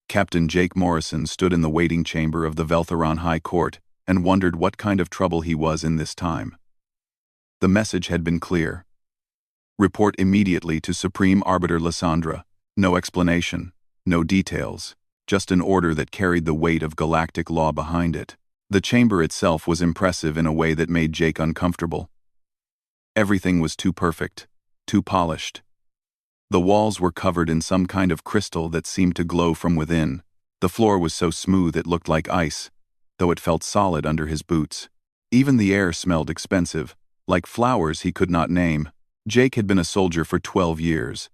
Captain Jake Morrison stood in the waiting chamber of the Veltheron High Court and wondered what kind of trouble he was in this time. The message had been clear. Report immediately to Supreme Arbiter Lysandra. No explanation, no details, just an order that carried the weight of galactic law behind it. The chamber itself was impressive in a way that made Jake uncomfortable. Everything was too perfect, too polished. The walls were covered in some kind of crystal that seemed to glow from within. The floor was so smooth it looked like ice, though it felt solid under his boots. Even the air smelled expensive, like flowers he could not name. Jake had been a soldier for 12 years.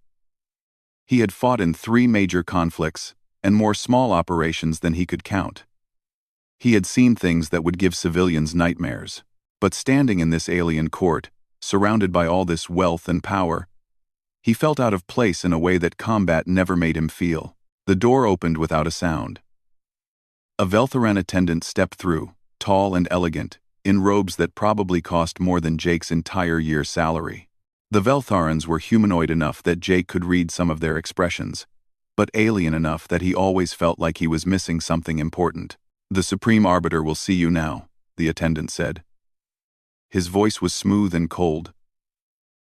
He had fought in 3 major conflicts, and more small operations than he could count. He had seen things that would give civilians nightmares. But standing in this alien court, surrounded by all this wealth and power, he felt out of place in a way that combat never made him feel. The door opened without a sound. A Veltheran attendant stepped through, tall and elegant, in robes that probably cost more than Jake's entire year's salary. The Veltharans were humanoid enough that Jake could read some of their expressions, but alien enough that he always felt like he was missing something important. "The Supreme Arbiter will see you now," the attendant said. His voice was smooth and cold,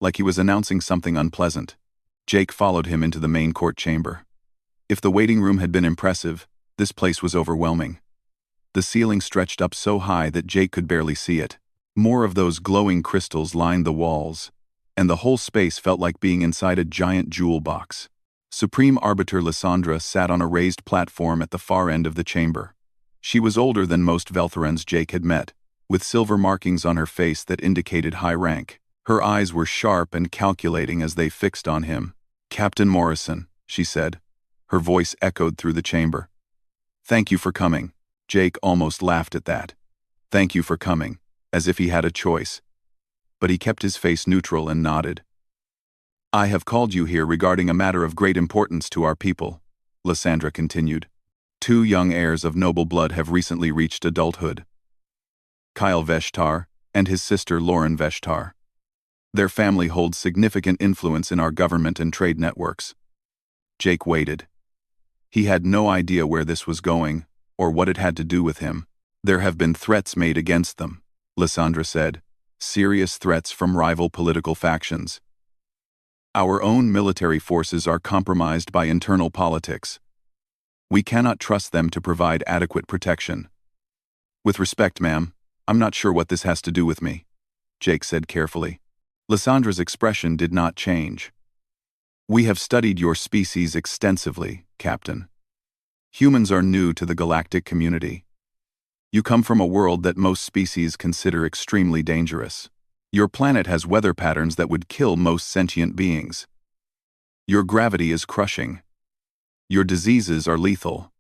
like he was announcing something unpleasant. Jake followed him into the main court chamber. If the waiting room had been impressive, this place was overwhelming. The ceiling stretched up so high that Jake could barely see it. More of those glowing crystals lined the walls, and the whole space felt like being inside a giant jewel box. Supreme Arbiter Lysandra sat on a raised platform at the far end of the chamber. She was older than most Veltharans Jake had met, with silver markings on her face that indicated high rank. Her eyes were sharp and calculating as they fixed on him. "Captain Morrison," she said. Her voice echoed through the chamber. "Thank you for coming." Jake almost laughed at that. "Thank you for coming," as if he had a choice. But he kept his face neutral and nodded. "I have called you here regarding a matter of great importance to our people," Lysandra continued. "2 young heirs of noble blood have recently reached adulthood. Kyle Veshtar and his sister Lauren Veshtar. Their family holds significant influence in our government and trade networks." Jake waited. He had no idea where this was going, or what it had to do with him. "There have been threats made against them," Lysandra said. "Serious threats from rival political factions. Our own military forces are compromised by internal politics. We cannot trust them to provide adequate protection." "With respect, ma'am, I'm not sure what this has to do with me," Jake said carefully. Lysandra's expression did not change. "We have studied your species extensively, Captain. Humans are new to the galactic community. You come from a world that most species consider extremely dangerous. Your planet has weather patterns that would kill most sentient beings. Your gravity is crushing. Your diseases are lethal.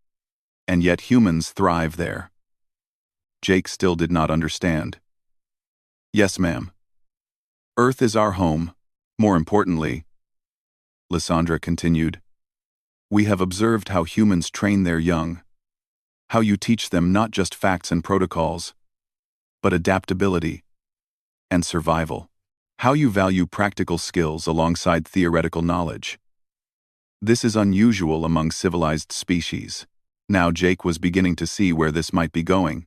And yet humans thrive there." Jake still did not understand. "Yes, ma'am. Earth is our home. More importantly," Lysandra continued, "we have observed how humans train their young, how you teach them not just facts and protocols, but adaptability and survival, how you value practical skills alongside theoretical knowledge. This is unusual among civilized species." Now Jake was beginning to see where this might be going,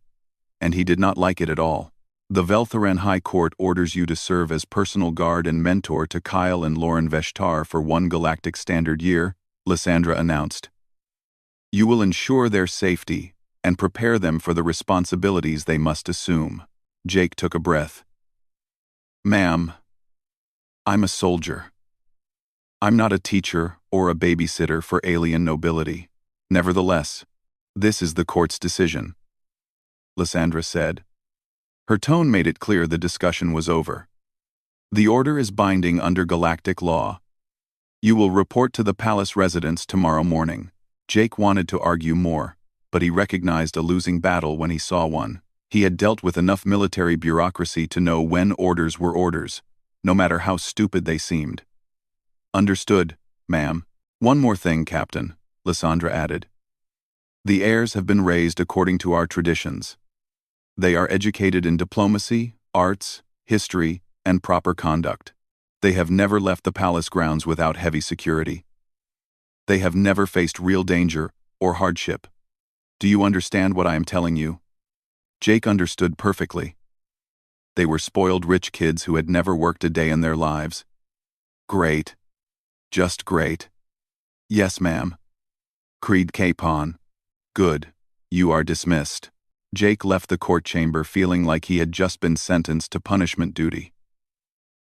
and he did not like it at all. "The Veltheran High Court orders you to serve as personal guard and mentor to Kyle and Lauren Veshtar for 1 galactic standard year," Lysandra announced. "You will ensure their safety and prepare them for the responsibilities they must assume." Jake took a breath. "Ma'am, I'm a soldier. I'm not a teacher or a babysitter for alien nobility. Nevertheless, this is the court's decision," Lysandra said. Her tone made it clear the discussion was over. "The order is binding under galactic law. You will report to the palace residence tomorrow morning." Jake wanted to argue more, but he recognized a losing battle when he saw one. He had dealt with enough military bureaucracy to know when orders were orders, no matter how stupid they seemed. "Understood, ma'am. One more thing, Captain," Lysandra added. "The heirs have been raised according to our traditions. They are educated in diplomacy, arts, history, and proper conduct. They have never left the palace grounds without heavy security. They have never faced real danger or hardship. Do you understand what I am telling you? Jake understood perfectly. They were spoiled rich kids who had never worked a day in their lives. Great. Just great. Yes, ma'am. Creed Capon. Good. You are dismissed. Jake left the court chamber feeling like he had just been sentenced to punishment duty.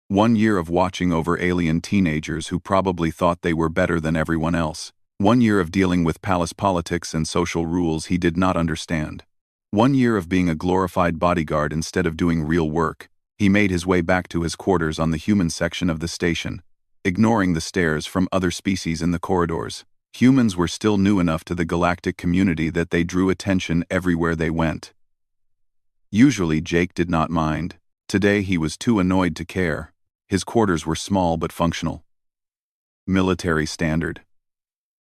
1 year of watching over alien teenagers who probably thought they were better than everyone else. 1 year of dealing with palace politics and social rules he did not understand. 1 year of being a glorified bodyguard instead of doing real work. He made his way back to his quarters on the human section of the station, ignoring the stares from other species in the corridors. Humans were still new enough to the galactic community that they drew attention everywhere they went. Usually Jake did not mind. Today he was too annoyed to care. His quarters were small but functional. Military standard.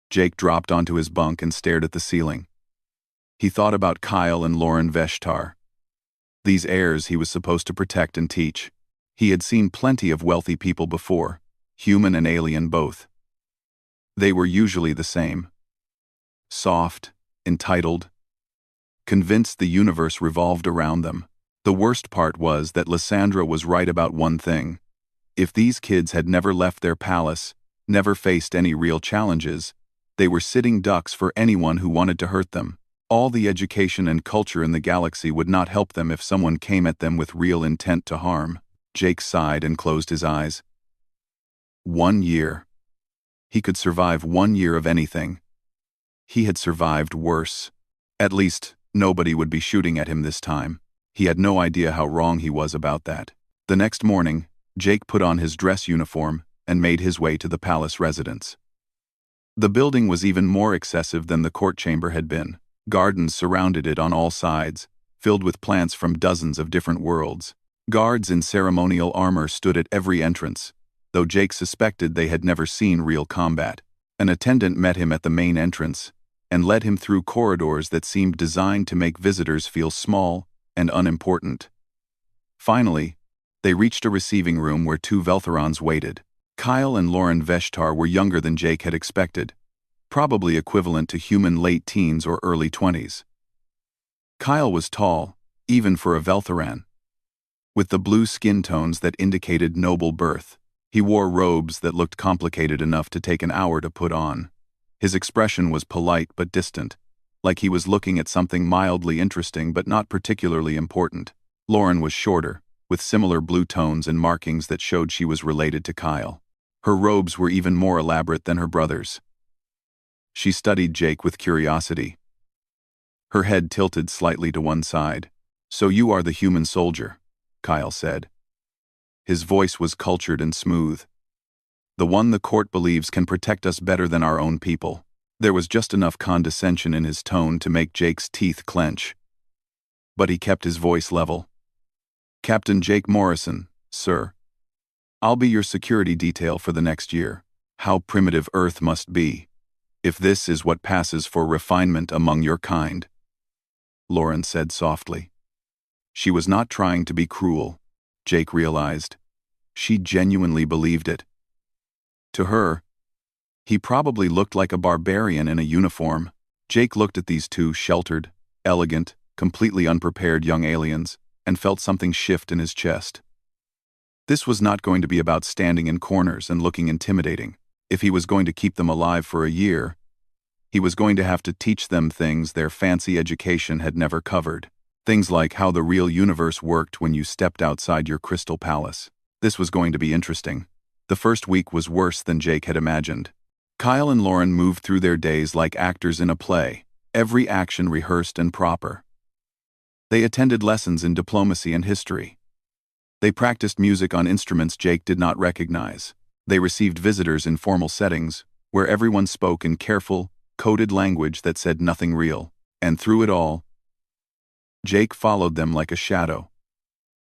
Jake dropped onto his bunk and stared at the ceiling. He thought about Kyle and Lauren Veshtar. These heirs he was supposed to protect and teach. He had seen plenty of wealthy people before, human and alien both. They were usually the same. Soft, entitled, convinced the universe revolved around them. The worst part was that Lysandra was right about one thing. If these kids had never left their palace, never faced any real challenges, they were sitting ducks for anyone who wanted to hurt them. All the education and culture in the galaxy would not help them if someone came at them with real intent to harm. Jake sighed and closed his eyes. 1 year. He could survive 1 year of anything. He had survived worse. At least, nobody would be shooting at him this time. He had no idea how wrong he was about that. The next morning, Jake put on his dress uniform and made his way to the palace residence. The building was even more excessive than the court chamber had been. Gardens surrounded it on all sides, filled with plants from dozens of different worlds. Guards in ceremonial armor stood at every entrance, though Jake suspected they had never seen real combat. An attendant met him at the main entrance and led him through corridors that seemed designed to make visitors feel small and unimportant. Finally, they reached a receiving room where 2 Veltherons waited. Kyle and Lauren Veshtar were younger than Jake had expected, probably equivalent to human late teens or early 20s. Kyle was tall, even for a Veltheran, with the blue skin tones that indicated noble birth. He wore robes that looked complicated enough to take an hour to put on. His expression was polite but distant, like he was looking at something mildly interesting but not particularly important. Lauren was shorter, with similar blue tones and markings that showed she was related to Kyle. Her robes were even more elaborate than her brother's. She studied Jake with curiosity. Her head tilted slightly to one side. "So you are the human soldier," Kyle said. His voice was cultured and smooth. "The one the court believes can protect us better than our own people." There was just enough condescension in his tone to make Jake's teeth clench. But he kept his voice level. "Captain Jake Morrison, sir. I'll be your security detail for the next year." How primitive Earth must be, if this is what passes for refinement among your kind, Lauren said softly. She was not trying to be cruel, Jake realized. She genuinely believed it. To her, he probably looked like a barbarian in a uniform. Jake looked at these 2 sheltered, elegant, completely unprepared young aliens, and felt something shift in his chest. This was not going to be about standing in corners and looking intimidating. If he was going to keep them alive for a year, he was going to have to teach them things their fancy education had never covered. Things like how the real universe worked when you stepped outside your crystal palace. This was going to be interesting. The first week was worse than Jake had imagined. Kyle and Lauren moved through their days like actors in a play, every action rehearsed and proper. They attended lessons in diplomacy and history. They practiced music on instruments Jake did not recognize. They received visitors in formal settings, where everyone spoke in careful, coded language that said nothing real. And through it all, Jake followed them like a shadow,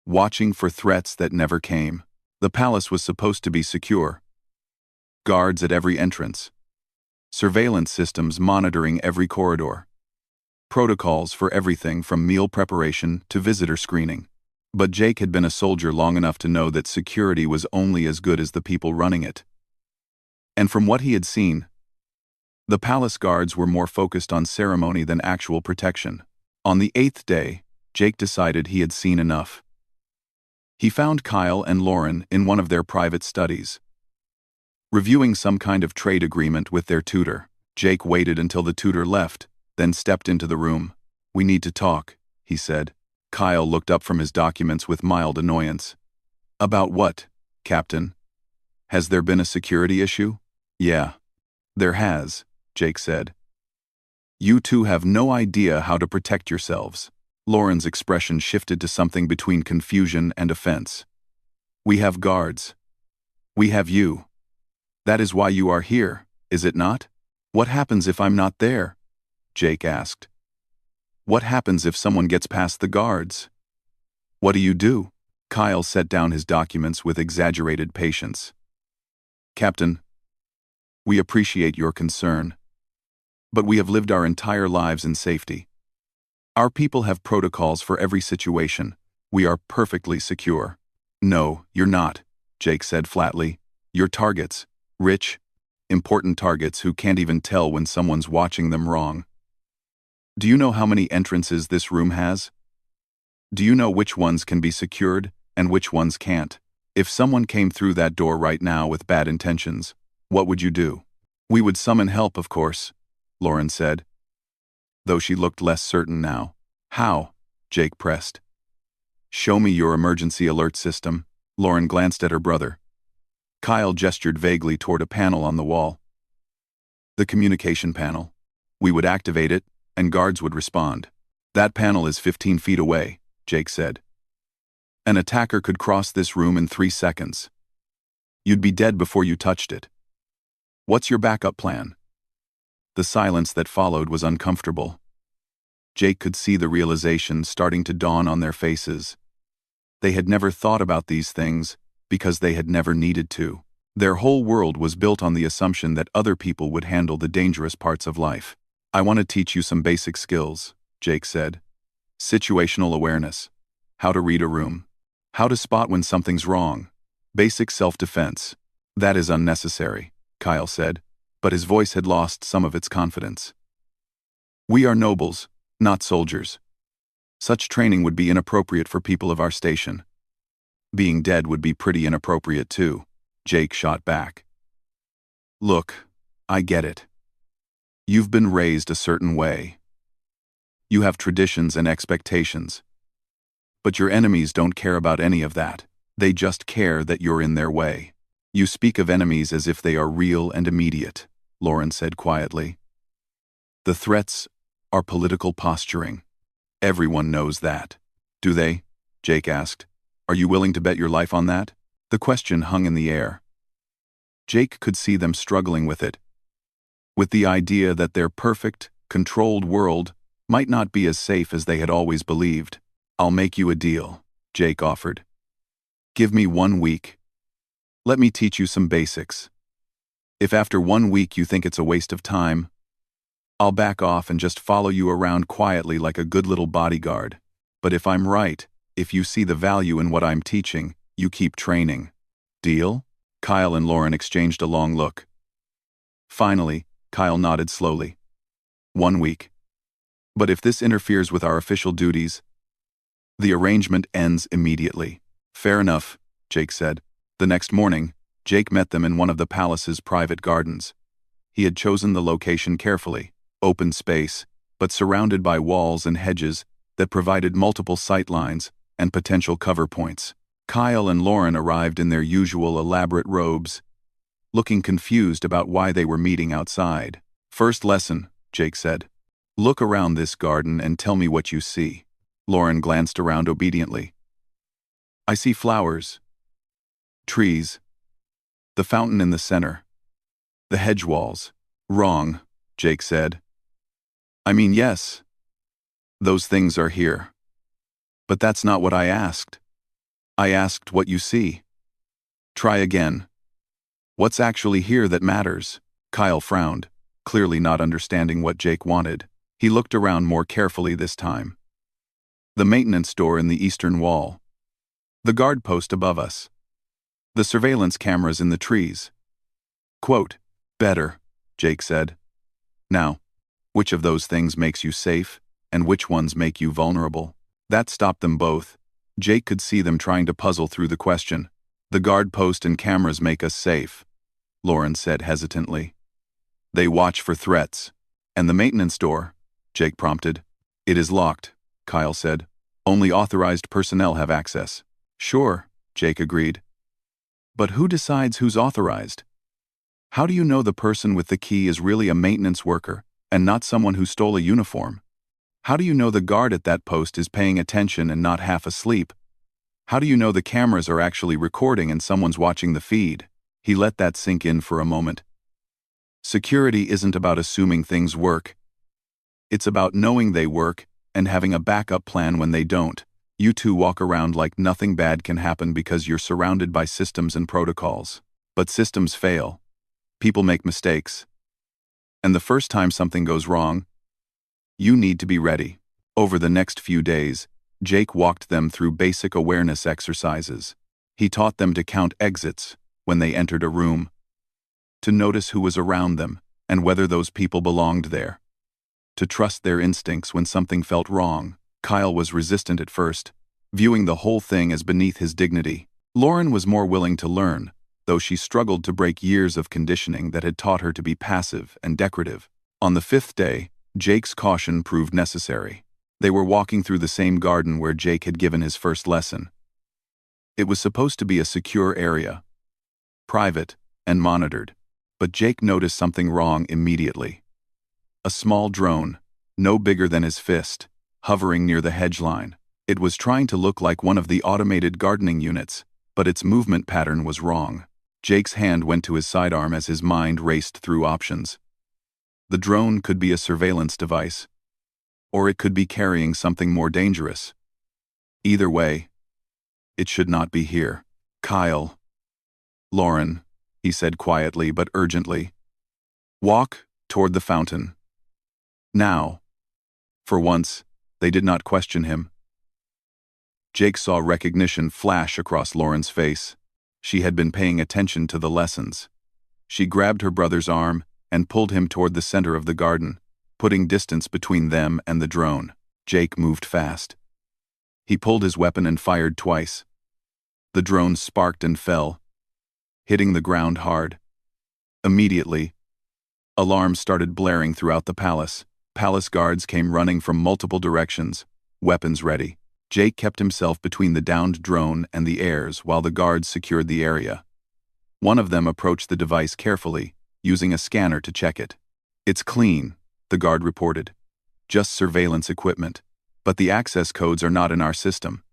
watching for threats that never came. The palace was supposed to be secure. Guards at every entrance. Surveillance systems monitoring every corridor. Protocols for everything from meal preparation to visitor screening. But Jake had been a soldier long enough to know that security was only as good as the people running it. And from what he had seen, The palace guards were more focused on ceremony than actual protection. On the 8th day, Jake decided he had seen enough. He found Kyle and Lauren in one of their private studies, reviewing some kind of trade agreement with their tutor. Jake waited until the tutor left, then stepped into the room. "We need to talk," he said. Kyle looked up from his documents with mild annoyance. "About what, Captain? Has there been a security issue?" "Yeah, there has," Jake said. "You two have no idea how to protect yourselves." Lauren's expression shifted to something between confusion and offense. "We have guards. We have you. That is why you are here, is it not?" "What happens if I'm not there?" Jake asked. "What happens if someone gets past the guards? What do you do?" Kyle set down his documents with exaggerated patience. "Captain, we appreciate your concern, but we have lived our entire lives in safety. Our people have protocols for every situation. We are perfectly secure." "No, you're not," Jake said flatly. "You're targets. Rich, important targets who can't even tell when someone's watching them wrong. Do you know how many entrances this room has? Do you know which ones can be secured and which ones can't? If someone came through that door right now with bad intentions, what would you do?" "We would summon help, of course," Lauren said, though she looked less certain now. "How?" Jake pressed. "Show me your emergency alert system." Lauren glanced at her brother. Kyle gestured vaguely toward a panel on the wall. "The communication panel. We would activate it, and guards would respond." "That panel is 15 feet away," Jake said. "An attacker could cross this room in 3 seconds. You'd be dead before you touched it. What's your backup plan?" The silence that followed was uncomfortable. Jake could see the realization starting to dawn on their faces. They had never thought about these things because they had never needed to. Their whole world was built on the assumption that other people would handle the dangerous parts of life. "I want to teach you some basic skills," Jake said. "Situational awareness. How to read a room. How to spot when something's wrong. Basic self-defense." "That is unnecessary," Kyle said, but his voice had lost some of its confidence. "We are nobles, not soldiers. Such training would be inappropriate for people of our station." "Being dead would be pretty inappropriate too," Jake shot back. "Look, I get it. You've been raised a certain way. You have traditions and expectations. But your enemies don't care about any of that. They just care that you're in their way." "You speak of enemies as if they are real and immediate," Lauren said quietly. "The threats are political posturing. Everyone knows that." "Do they?" Jake asked. "Are you willing to bet your life on that?" The question hung in the air. Jake could see them struggling with it, with the idea that their perfect, controlled world might not be as safe as they had always believed. "I'll make you a deal," Jake offered. "Give me 1 week. Let me teach you some basics. If after 1 week you think it's a waste of time, I'll back off and just follow you around quietly like a good little bodyguard. But if I'm right, if you see the value in what I'm teaching, you keep training. Deal?" Kyle and Lauren exchanged a long look. Finally, Kyle nodded slowly. 1 week. But if this interferes with our official duties, the arrangement ends immediately." "Fair enough," Jake said. The next morning, Jake met them in one of the palace's private gardens. He had chosen the location carefully, open space, but surrounded by walls and hedges that provided multiple sight lines and potential cover points. Kyle and Lauren arrived in their usual elaborate robes, looking confused about why they were meeting outside. "First lesson," Jake said. "Look around this garden and tell me what you see." Lauren glanced around obediently. "I see flowers, trees, the fountain in the center, the hedge walls." "Wrong," Jake said. "I mean, yes, those things are here. But that's not what I asked. I asked what you see." "Try again. What's actually here that matters?" Kyle frowned, clearly not understanding what Jake wanted. He looked around more carefully this time. "The maintenance door in the eastern wall. The guard post above us. The surveillance cameras in the trees." "Quote, better," Jake said. Now, which of those things makes you safe, and which ones make you vulnerable? That stopped them both. Jake could see them trying to puzzle through the question. The guard post and cameras make us safe, Lauren said hesitantly. They watch for threats. And the maintenance door? Jake prompted. It is locked, Kyle said. Only authorized personnel have access. Sure, Jake agreed. But who decides who's authorized? How do you know the person with the key is really a maintenance worker and not someone who stole a uniform? How do you know the guard at that post is paying attention and not half asleep? How do you know the cameras are actually recording and someone's watching the feed? He let that sink in for a moment. Security isn't about assuming things work. It's about knowing they work and having a backup plan when they don't. You two walk around like nothing bad can happen because you're surrounded by systems and protocols. But systems fail. People make mistakes. And the first time something goes wrong, you need to be ready. Over the next few days, Jake walked them through basic awareness exercises. He taught them to count exits when they entered a room, to notice who was around them and whether those people belonged there, to trust their instincts when something felt wrong. Kyle was resistant at first, viewing the whole thing as beneath his dignity. Lauren was more willing to learn, though she struggled to break years of conditioning that had taught her to be passive and decorative. On the 5th day, Jake's caution proved necessary. They were walking through the same garden where Jake had given his first lesson. It was supposed to be a secure area, private and monitored, but Jake noticed something wrong immediately. A small drone, no bigger than his fist, hovering near the hedge line. It was trying to look like one of the automated gardening units, but its movement pattern was wrong. Jake's hand went to his sidearm as his mind raced through options. The drone could be a surveillance device, or it could be carrying something more dangerous. Either way, it should not be here. Kyle. Lauren, he said quietly but urgently. Walk toward the fountain. Now. For once, they did not question him. Jake saw recognition flash across Lauren's face. She had been paying attention to the lessons. She grabbed her brother's arm and pulled him toward the center of the garden, putting distance between them and the drone. Jake moved fast. He pulled his weapon and fired twice. The drone sparked and fell, hitting the ground hard. Immediately, alarms started blaring throughout the palace. Palace guards came running from multiple directions, weapons ready. Jake kept himself between the downed drone and the heirs while the guards secured the area. One of them approached the device carefully, using a scanner to check it. It's clean, the guard reported. Just surveillance equipment. But the access codes are not in our system.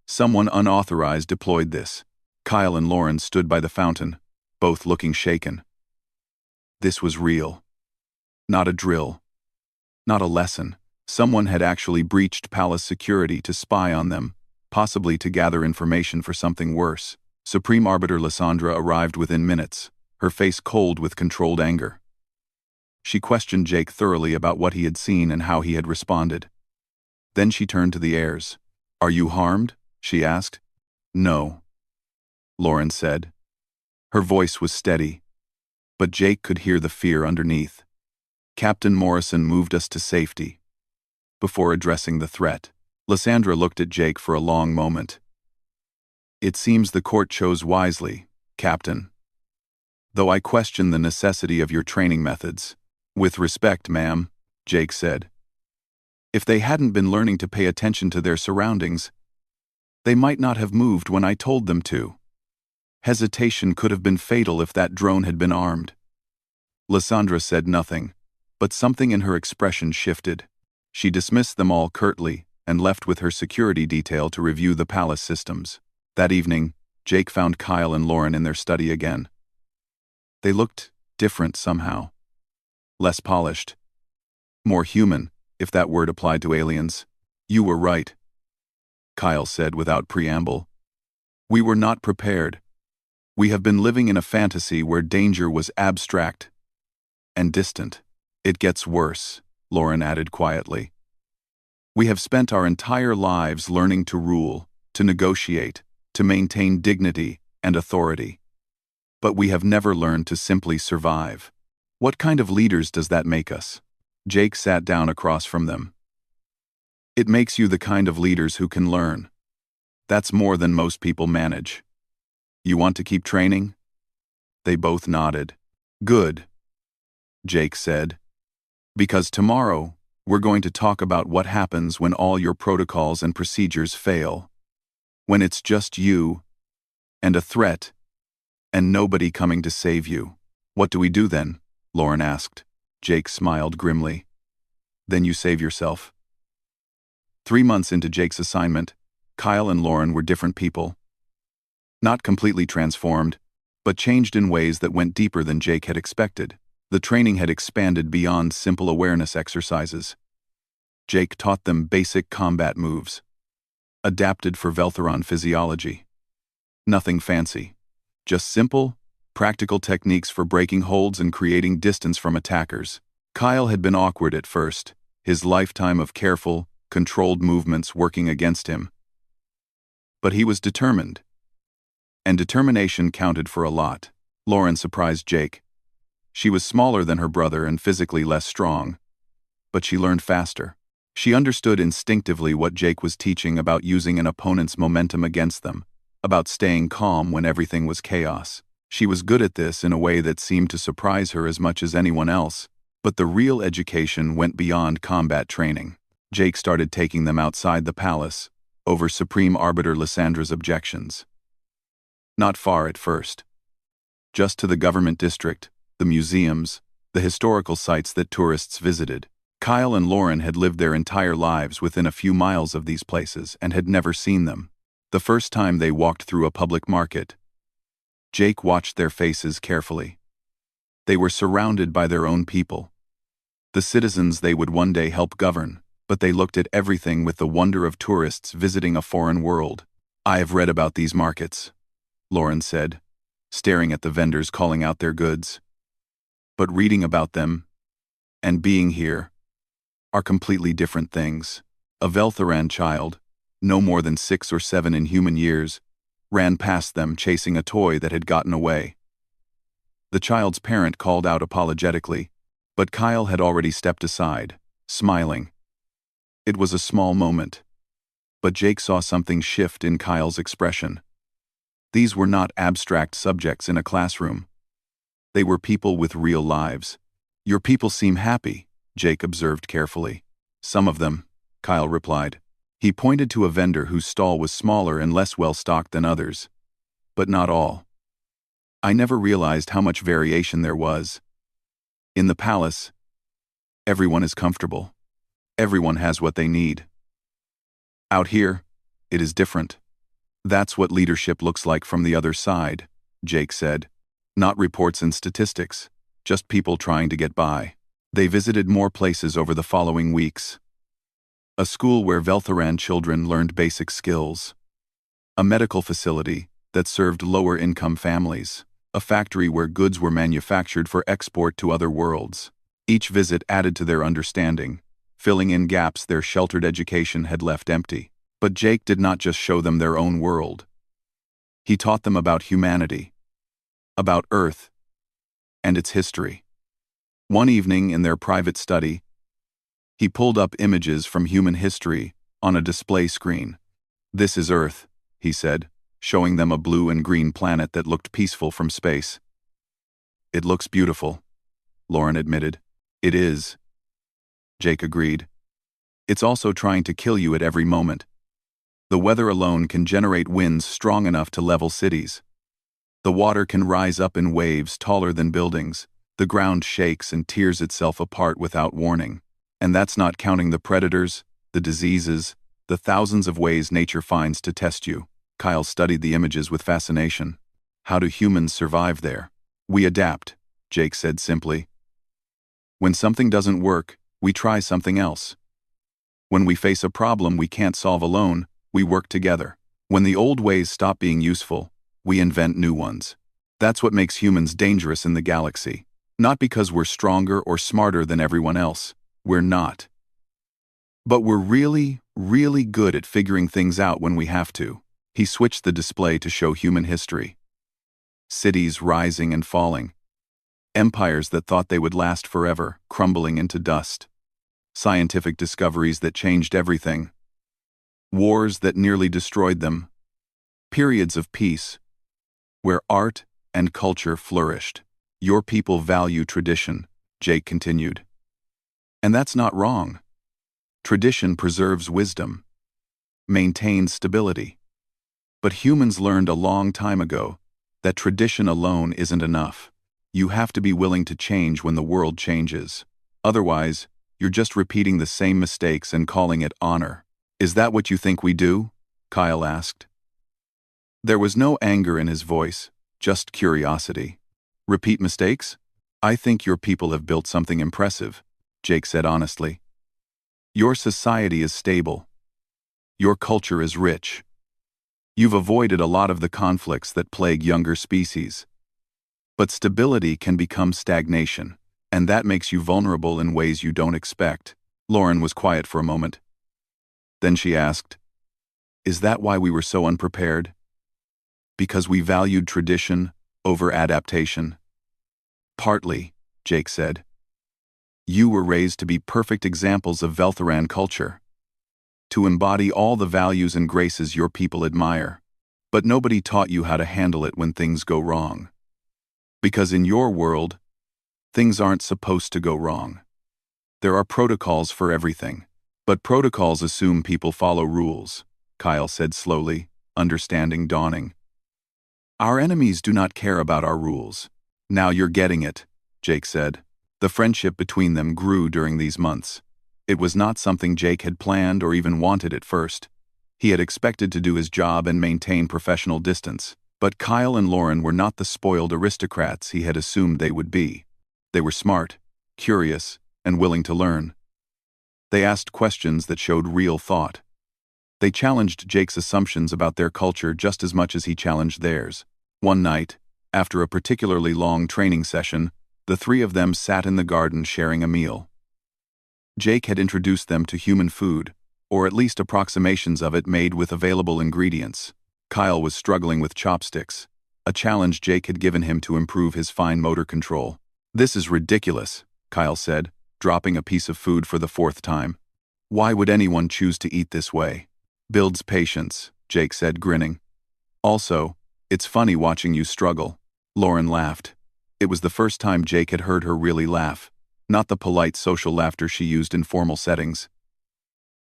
Someone unauthorized deployed this. Kyle and Lauren stood by the fountain, both looking shaken. This was real. Not a drill. Not a lesson. Someone had actually breached palace security to spy on them, possibly to gather information for something worse. Supreme Arbiter Lysandra arrived within minutes, her face cold with controlled anger. She questioned Jake thoroughly about what he had seen and how he had responded. Then she turned to the heirs. Are you harmed? She asked. No, Lauren said. Her voice was steady, but Jake could hear the fear underneath. Captain Morrison moved us to safety. Before addressing the threat, Lysandra looked at Jake for a long moment. It seems the court chose wisely, Captain. Though I question the necessity of your training methods. With respect, ma'am, Jake said. If they hadn't been learning to pay attention to their surroundings, they might not have moved when I told them to. Hesitation could have been fatal if that drone had been armed. Lysandra said nothing, but something in her expression shifted. She dismissed them all curtly and left with her security detail to review the palace systems. That evening, Jake found Kyle and Lauren in their study again. They looked different somehow. Less polished. More human, if that word applied to aliens. You were right, Kyle said without preamble. We were not prepared. We have been living in a fantasy where danger was abstract and distant. It gets worse, Lauren added quietly. We have spent our entire lives learning to rule, to negotiate, to maintain dignity and authority. But we have never learned to simply survive. What kind of leaders does that make us? Jake sat down across from them. It makes you the kind of leaders who can learn. That's more than most people manage. You want to keep training? They both nodded. Good, Jake said. Because tomorrow, we're going to talk about what happens when all your protocols and procedures fail. When it's just you, and a threat, and nobody coming to save you. What do we do then? Lauren asked. Jake smiled grimly. Then you save yourself. 3 months into Jake's assignment, Kyle and Lauren were different people. Not completely transformed, but changed in ways that went deeper than Jake had expected. The training had expanded beyond simple awareness exercises. Jake taught them basic combat moves, adapted for Veltheron physiology. Nothing fancy, just simple, practical techniques for breaking holds and creating distance from attackers. Kyle had been awkward at first, his lifetime of careful, controlled movements working against him. But he was determined. And determination counted for a lot. Lauren surprised Jake. She was smaller than her brother and physically less strong. But she learned faster. She understood instinctively what Jake was teaching about using an opponent's momentum against them, about staying calm when everything was chaos. She was good at this in a way that seemed to surprise her as much as anyone else, but the real education went beyond combat training. Jake started taking them outside the palace, over Supreme Arbiter Lyssandra's objections. Not far at first. Just to the government district, the museums, the historical sites that tourists visited. Kyle and Lauren had lived their entire lives within a few miles of these places and had never seen them. The first time they walked through a public market, Jake watched their faces carefully. They were surrounded by their own people, the citizens they would one day help govern, but they looked at everything with the wonder of tourists visiting a foreign world. I have read about these markets, Lauren said, staring at the vendors calling out their goods. But reading about them, and being here, are completely different things. A Veltheran child, no more than 6 or 7 in human years, ran past them chasing a toy that had gotten away. The child's parent called out apologetically, but Kyle had already stepped aside, smiling. It was a small moment, but Jake saw something shift in Kyle's expression. These were not abstract subjects in a classroom. They were people with real lives. Your people seem happy, Jake observed carefully. Some of them, Kyle replied. He pointed to a vendor whose stall was smaller and less well-stocked than others. But not all. I never realized how much variation there was. In the palace, everyone is comfortable. Everyone has what they need. Out here, it is different. That's what leadership looks like from the other side, Jake said. Not reports and statistics, just people trying to get by. They visited more places over the following weeks. A school where Veltheran children learned basic skills. A medical facility that served lower-income families. A factory where goods were manufactured for export to other worlds. Each visit added to their understanding, filling in gaps their sheltered education had left empty. But Jake did not just show them their own world. He taught them about humanity, about Earth, and its history. One evening in their private study, he pulled up images from human history on a display screen. This is Earth, he said, showing them a blue and green planet that looked peaceful from space. It looks beautiful, Lauren admitted. It is, Jake agreed. It's also trying to kill you at every moment. The weather alone can generate winds strong enough to level cities. The water can rise up in waves taller than buildings. The ground shakes and tears itself apart without warning. And that's not counting the predators, the diseases, the thousands of ways nature finds to test you. Kyle studied the images with fascination. How do humans survive there? We adapt, Jake said simply. When something doesn't work, we try something else. When we face a problem we can't solve alone, we work together. When the old ways stop being useful, we invent new ones. That's what makes humans dangerous in the galaxy. Not because we're stronger or smarter than everyone else. We're not. But we're really, really good at figuring things out when we have to. He switched the display to show human history. Cities rising and falling. Empires that thought they would last forever, crumbling into dust. Scientific discoveries that changed everything. Wars that nearly destroyed them. Periods of peace, where art and culture flourished. Your people value tradition, Jake continued. And that's not wrong. Tradition preserves wisdom, maintains stability. But humans learned a long time ago that tradition alone isn't enough. You have to be willing to change when the world changes. Otherwise, you're just repeating the same mistakes and calling it honor. Is that what you think we do? Kyle asked. There was no anger in his voice, just curiosity. Repeat mistakes? I think your people have built something impressive, Jake said honestly. Your society is stable. Your culture is rich. You've avoided a lot of the conflicts that plague younger species. But stability can become stagnation, and that makes you vulnerable in ways you don't expect. Lauren was quiet for a moment. Then she asked, Is that why we were so unprepared? Because we valued tradition over adaptation? Partly, Jake said. You were raised to be perfect examples of Veltharan culture, to embody all the values and graces your people admire. But nobody taught you how to handle it when things go wrong. Because in your world, things aren't supposed to go wrong. There are protocols for everything. But protocols assume people follow rules, Kyle said slowly, understanding dawning. Our enemies do not care about our rules. Now you're getting it, Jake said. The friendship between them grew during these months. It was not something Jake had planned or even wanted at first. He had expected to do his job and maintain professional distance. But Kyle and Lauren were not the spoiled aristocrats he had assumed they would be. They were smart, curious, and willing to learn. They asked questions that showed real thought. They challenged Jake's assumptions about their culture just as much as he challenged theirs. One night, after a particularly long training session, the three of them sat in the garden sharing a meal. Jake had introduced them to human food, or at least approximations of it made with available ingredients. Kyle was struggling with chopsticks, a challenge Jake had given him to improve his fine motor control. This is ridiculous, Kyle said, dropping a piece of food for the fourth time. Why would anyone choose to eat this way? Builds patience, Jake said, grinning. Also, it's funny watching you struggle. Lauren laughed. It was the first time Jake had heard her really laugh, not the polite social laughter she used in formal settings.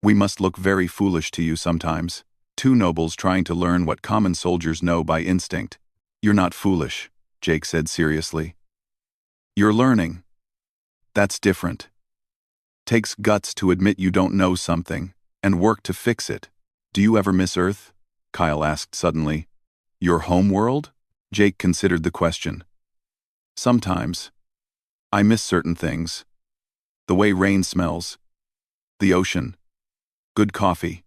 We must look very foolish to you sometimes. Two nobles trying to learn what common soldiers know by instinct. You're not foolish, Jake said seriously. You're learning. That's different. Takes guts to admit you don't know something, and work to fix it. Do you ever miss Earth? Kyle asked suddenly. Your home world? Jake considered the question. Sometimes. I miss certain things. The way rain smells. The ocean. Good coffee.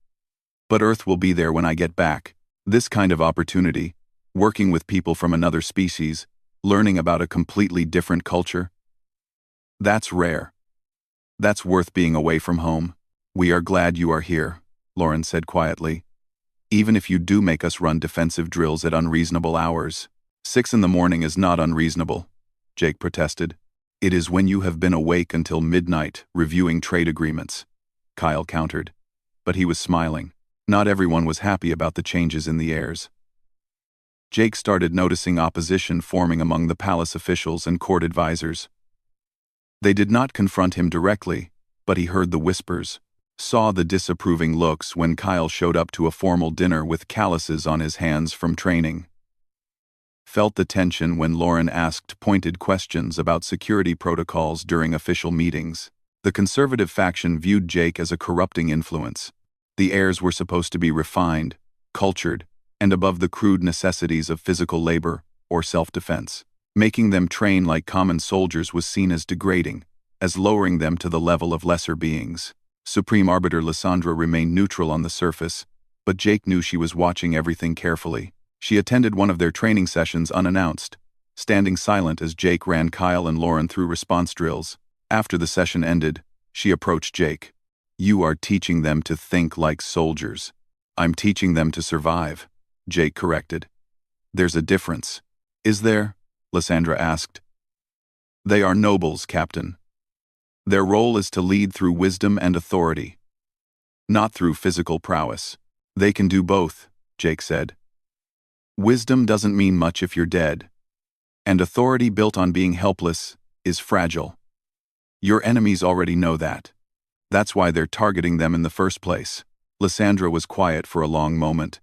But Earth will be there when I get back. This kind of opportunity, working with people from another species, learning about a completely different culture, that's rare. That's worth being away from home. We are glad you are here, Lauren said quietly. Even if you do make us run defensive drills at unreasonable hours. 6 in the morning is not unreasonable, Jake protested. It is when you have been awake until midnight reviewing trade agreements, Kyle countered. But he was smiling. Not everyone was happy about the changes in the Heirs. Jake started noticing opposition forming among the palace officials and court advisors. They did not confront him directly, but he heard the whispers, saw the disapproving looks when Kyle showed up to a formal dinner with calluses on his hands from training. Felt the tension when Lauren asked pointed questions about security protocols during official meetings. The conservative faction viewed Jake as a corrupting influence. The Heirs were supposed to be refined, cultured, and above the crude necessities of physical labor or self-defense. Making them train like common soldiers was seen as degrading, as lowering them to the level of lesser beings. Supreme Arbiter Lysandra remained neutral on the surface, but Jake knew she was watching everything carefully. She attended one of their training sessions unannounced, standing silent as Jake ran Kyle and Lauren through response drills. After the session ended, she approached Jake. You are teaching them to think like soldiers. I'm teaching them to survive, Jake corrected. There's a difference. Is there? Lysandra asked. They are nobles, Captain. Their role is to lead through wisdom and authority, not through physical prowess. They can do both, Jake said. Wisdom doesn't mean much if you're dead, and authority built on being helpless is fragile. Your enemies already know that. That's why they're targeting them in the first place. Lysandra was quiet for a long moment.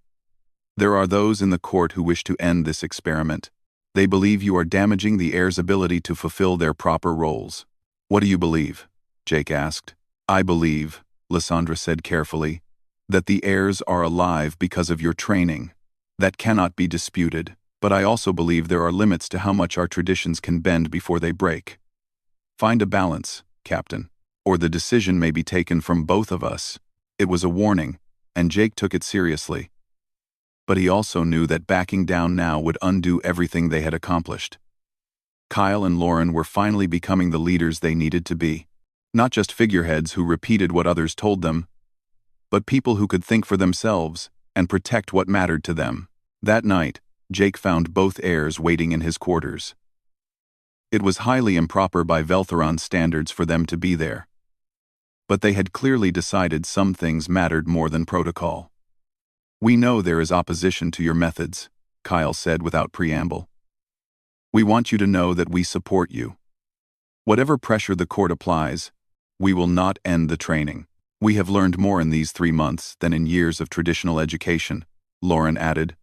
There are those in the court who wish to end this experiment. They believe you are damaging the heirs' ability to fulfill their proper roles. What do you believe? Jake asked. I believe, Lysandra said carefully, that the heirs are alive because of your training. That cannot be disputed, but I also believe there are limits to how much our traditions can bend before they break. Find a balance, Captain, or the decision may be taken from both of us. It was a warning, and Jake took it seriously. But he also knew that backing down now would undo everything they had accomplished. Kyle and Lauren were finally becoming the leaders they needed to be. Not just figureheads who repeated what others told them, but people who could think for themselves and protect what mattered to them. That night, Jake found both heirs waiting in his quarters. It was highly improper by Veltheron standards for them to be there. But they had clearly decided some things mattered more than protocol. We know there is opposition to your methods, Kyle said without preamble. We want you to know that we support you. Whatever pressure the court applies, we will not end the training. We have learned more in these 3 months than in years of traditional education, Lauren added.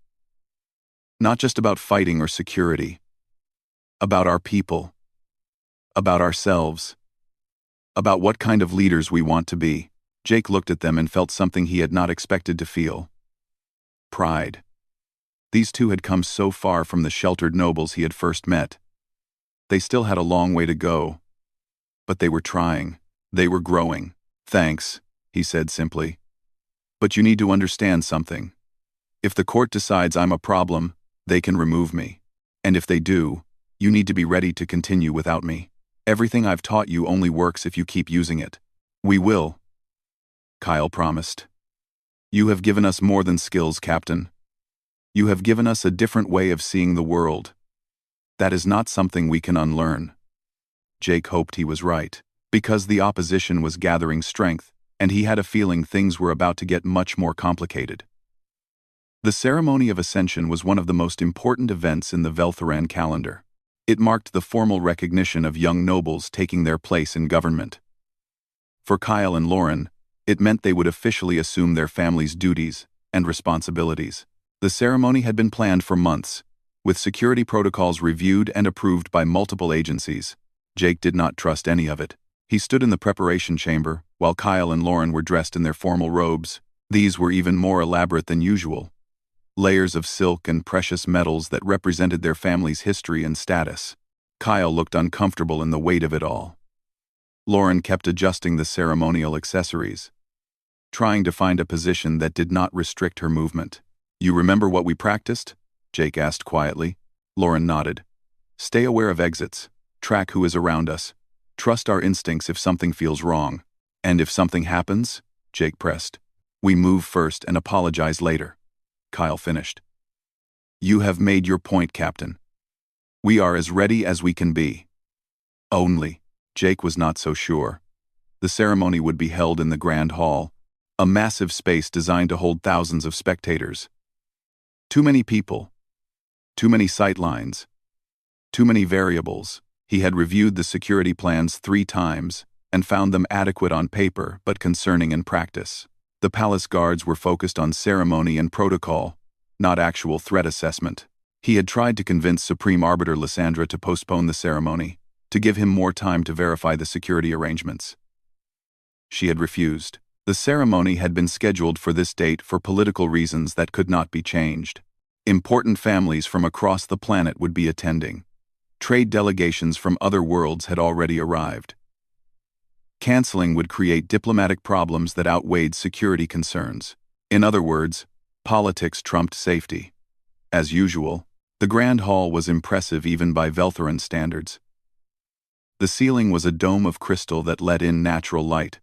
Not just about fighting or security. About our people. About ourselves. About what kind of leaders we want to be. Jake looked at them and felt something he had not expected to feel. Pride. These two had come so far from the sheltered nobles he had first met. They still had a long way to go. But they were trying. They were growing. Thanks, he said simply. But you need to understand something. If the court decides I'm a problem, they can remove me. And if they do, you need to be ready to continue without me. Everything I've taught you only works if you keep using it. We will, Kyle promised. You have given us more than skills, Captain. You have given us a different way of seeing the world. That is not something we can unlearn. Jake hoped he was right, because the opposition was gathering strength, and he had a feeling things were about to get much more complicated. The ceremony of ascension was one of the most important events in the Veltheran calendar. It marked the formal recognition of young nobles taking their place in government. For Kyle and Lauren, it meant they would officially assume their family's duties and responsibilities. The ceremony had been planned for months, with security protocols reviewed and approved by multiple agencies. Jake did not trust any of it. He stood in the preparation chamber, while Kyle and Lauren were dressed in their formal robes. These were even more elaborate than usual. Layers of silk and precious metals that represented their family's history and status. Kyle looked uncomfortable in the weight of it all. Lauren kept adjusting the ceremonial accessories, trying to find a position that did not restrict her movement. You remember what we practiced? Jake asked quietly. Lauren nodded. Stay aware of exits. Track who is around us. Trust our instincts if something feels wrong. And if something happens, Jake pressed. We move first and apologize later. Kyle finished. You have made your point, Captain. We are as ready as we can be. Only, Jake was not so sure. The ceremony would be held in the Grand Hall, a massive space designed to hold thousands of spectators. Too many people. Too many sightlines. Too many variables. He had reviewed the security plans 3 times and found them adequate on paper but concerning in practice. The palace guards were focused on ceremony and protocol, not actual threat assessment. He had tried to convince Supreme Arbiter Lysandra to postpone the ceremony, to give him more time to verify the security arrangements. She had refused. The ceremony had been scheduled for this date for political reasons that could not be changed. Important families from across the planet would be attending. Trade delegations from other worlds had already arrived. Canceling would create diplomatic problems that outweighed security concerns. In other words, politics trumped safety. As usual, the Grand Hall was impressive even by Veltheran standards. The ceiling was a dome of crystal that let in natural light.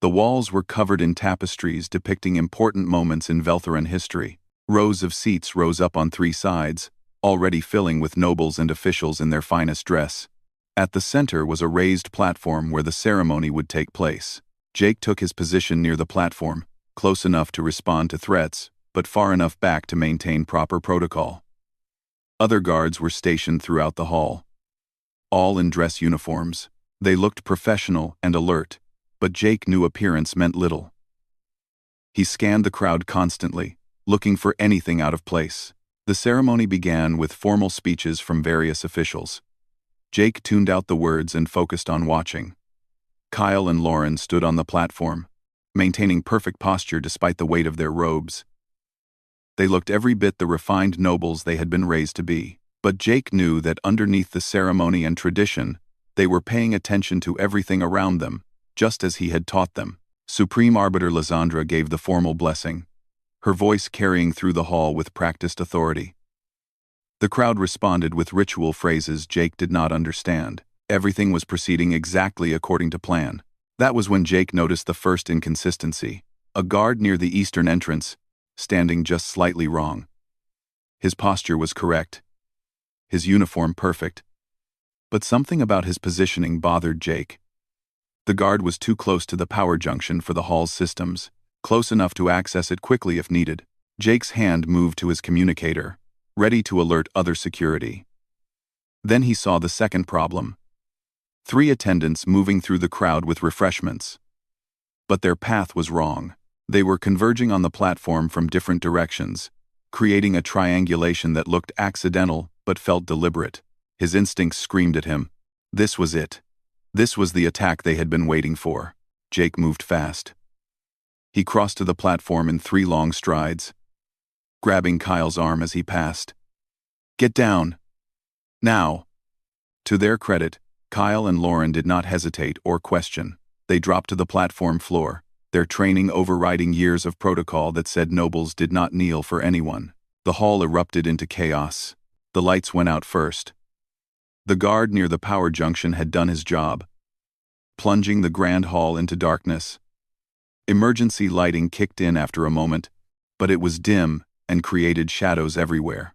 The walls were covered in tapestries depicting important moments in Veltheran history. Rows of seats rose up on 3 sides, already filling with nobles and officials in their finest dress. At the center was a raised platform where the ceremony would take place. Jake took his position near the platform, close enough to respond to threats, but far enough back to maintain proper protocol. Other guards were stationed throughout the hall, all in dress uniforms. They looked professional and alert, but Jake knew appearance meant little. He scanned the crowd constantly, looking for anything out of place. The ceremony began with formal speeches from various officials. Jake tuned out the words and focused on watching. Kyle and Lauren stood on the platform, maintaining perfect posture despite the weight of their robes. They looked every bit the refined nobles they had been raised to be, but Jake knew that underneath the ceremony and tradition, they were paying attention to everything around them, just as he had taught them. Supreme Arbiter Lysandra gave the formal blessing, her voice carrying through the hall with practiced authority. The crowd responded with ritual phrases Jake did not understand. Everything was proceeding exactly according to plan. That was when Jake noticed the first inconsistency. A guard near the eastern entrance, standing just slightly wrong. His posture was correct, his uniform perfect, but something about his positioning bothered Jake. The guard was too close to the power junction for the hall's systems, close enough to access it quickly if needed. Jake's hand moved to his communicator, ready to alert other security. Then he saw the second problem. 3 attendants moving through the crowd with refreshments. But their path was wrong. They were converging on the platform from different directions, creating a triangulation that looked accidental but felt deliberate. His instincts screamed at him. This was it. This was the attack they had been waiting for. Jake moved fast. He crossed to the platform in 3 long strides, grabbing Kyle's arm as he passed. "Get down! Now!" To their credit, Kyle and Lauren did not hesitate or question. They dropped to the platform floor, their training overriding years of protocol that said nobles did not kneel for anyone. The hall erupted into chaos. The lights went out first. The guard near the power junction had done his job, plunging the grand hall into darkness. Emergency lighting kicked in after a moment, but it was dim and created shadows everywhere.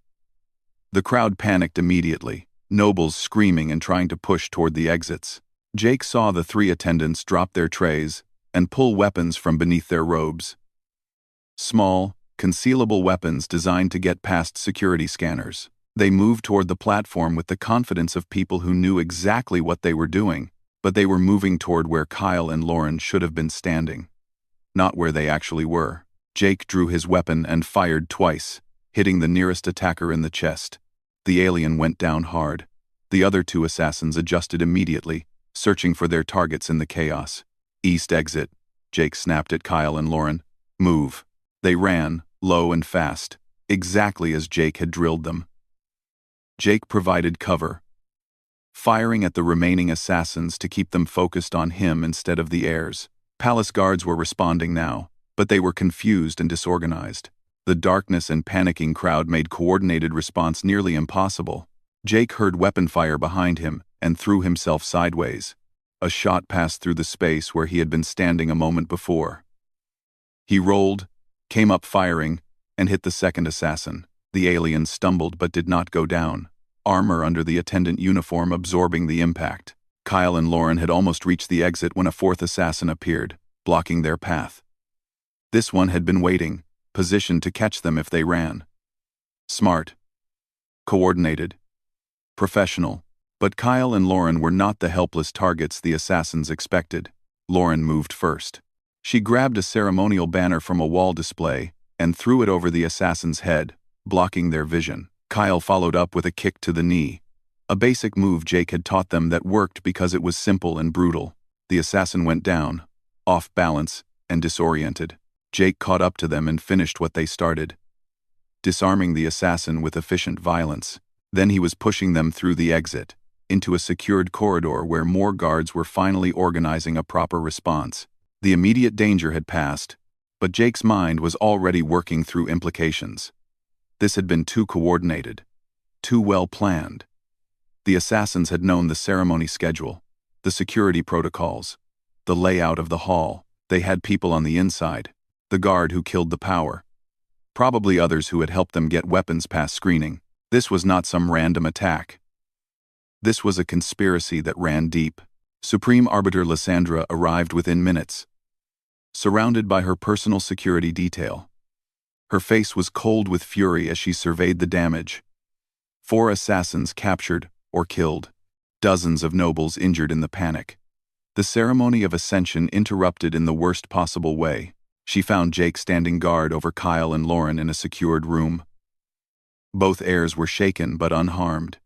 The crowd panicked immediately, nobles screaming and trying to push toward the exits. Jake saw the 3 attendants drop their trays and pull weapons from beneath their robes. Small, concealable weapons designed to get past security scanners. They moved toward the platform with the confidence of people who knew exactly what they were doing, but they were moving toward where Kyle and Lauren should have been standing, not where they actually were. Jake drew his weapon and fired twice, hitting the nearest attacker in the chest. The alien went down hard. The other 2 assassins adjusted immediately, searching for their targets in the chaos. "East exit," Jake snapped at Kyle and Lauren. "Move." They ran, low and fast, exactly as Jake had drilled them. Jake provided cover, firing at the remaining assassins to keep them focused on him instead of the heirs. Palace guards were responding now, but they were confused and disorganized. The darkness and panicking crowd made coordinated response nearly impossible. Jake heard weapon fire behind him and threw himself sideways. A shot passed through the space where he had been standing a moment before. He rolled, came up firing, and hit the second assassin. The alien stumbled but did not go down, armor under the attendant uniform absorbing the impact. Kyle and Lauren had almost reached the exit when a 4th assassin appeared, blocking their path. This one had been waiting, positioned to catch them if they ran. Smart, coordinated, professional, but Kyle and Lauren were not the helpless targets the assassins expected. Lauren moved first. She grabbed a ceremonial banner from a wall display and threw it over the assassin's head, blocking their vision. Kyle followed up with a kick to the knee, a basic move Jake had taught them that worked because it was simple and brutal. The assassin went down, off balance and disoriented. Jake caught up to them and finished what they started, disarming the assassin with efficient violence. Then he was pushing them through the exit, into a secured corridor where more guards were finally organizing a proper response. The immediate danger had passed, but Jake's mind was already working through implications. This had been too coordinated, too well planned. The assassins had known the ceremony schedule, the security protocols, the layout of the hall. They had people on the inside, the guard who killed the power, probably others who had helped them get weapons past screening. This was not some random attack. This was a conspiracy that ran deep. Supreme Arbiter Lysandra arrived within minutes, surrounded by her personal security detail. Her face was cold with fury as she surveyed the damage. 4 assassins captured or killed. Dozens of nobles injured in the panic. The ceremony of ascension interrupted in the worst possible way. She found Jake standing guard over Kyle and Lauren in a secured room. Both heirs were shaken but unharmed.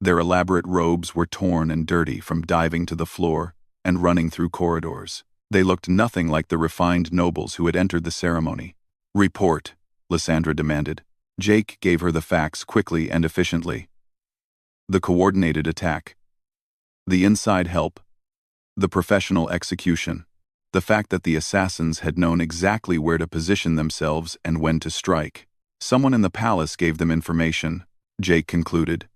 Their elaborate robes were torn and dirty from diving to the floor and running through corridors. They looked nothing like the refined nobles who had entered the ceremony. "Report," Lysandra demanded. Jake gave her the facts quickly and efficiently. The coordinated attack, the inside help, the professional execution, the fact that the assassins had known exactly where to position themselves and when to strike. Someone in the palace gave them information, Jake concluded.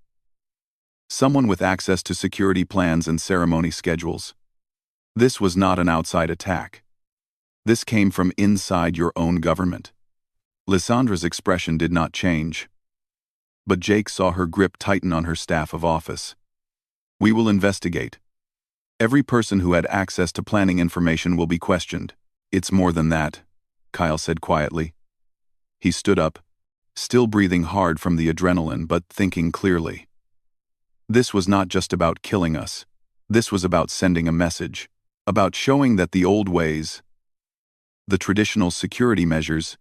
Someone with access to security plans and ceremony schedules. This was not an outside attack. This came from inside your own government. Lysandra's expression did not change, but Jake saw her grip tighten on her staff of office. "We will investigate. Every person who had access to planning information will be questioned." "It's more than that," Kyle said quietly. He stood up, still breathing hard from the adrenaline but thinking clearly. This was not just about killing us. This was about sending a message, about showing that the old ways, the traditional security measures,